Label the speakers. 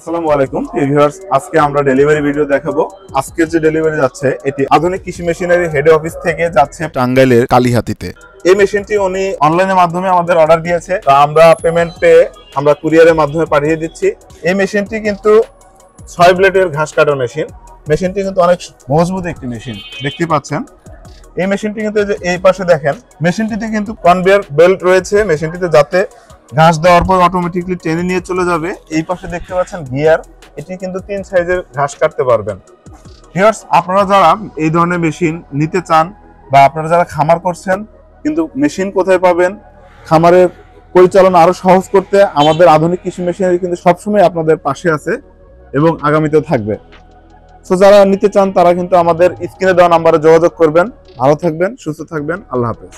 Speaker 1: আসসালামু আলাইকুম ভিউয়ার্স, আজকে আমরা ডেলিভারি ভিডিও দেখাবো। আজকে যে ডেলিভারি যাচ্ছে এটি আধুনিক কৃষি মেশিনারি হেড অফিস থেকে যাচ্ছে টাঙ্গাইলের কালিহাতীতে। এই মেশিনটি উনি অনলাইনের মাধ্যমে আমাদের অর্ডার দিয়েছে, তা আমরা পেমেন্ট পেয়ে আমরা কুরিয়ারের মাধ্যমে পাঠিয়ে দিচ্ছি। এই মেশিনটি কিন্তু 6 ব্লেডের ঘাস কাটার মেশিন। মেশিনটি কিন্তু অনেক মজবুত একটি মেশিন, দেখতে পাচ্ছেন। এই মেশিনটি কিন্তু এই পাশে দেখেন, মেশিনটিতে কিন্তু কনভেয়ার বেল্ট রয়েছে। মেশিনটিতে যাতে ঘাস দেওয়ার পর অটোমেটিকলি টেনে নিয়ে চলে যাবে। এই পাশে দেখতে পাচ্ছেন গিয়ার, এটি কিন্তু 3 সাইজের ঘাস কাটতে পারবেন। ভিউয়ার্স, আপনারা যারা এই ধরনের মেশিন নিতে চান বা আপনারা যারা খামার করছেন কিন্তু মেশিন কোথায় পাবেন, খামারের পরিচালনা আরো সহজ করতে আমাদের আধুনিক কৃষি মেশিনারি কিন্তু সবসময় আপনাদের পাশে আছে এবং আগামীতেও থাকবে। সো যারা নিতে চান তারা কিন্তু আমাদের স্ক্রিনে দেওয়া নাম্বারে যোগাযোগ করবেন। ভালো থাকবেন, সুস্থ থাকবেন। আল্লাহ হাফেজ।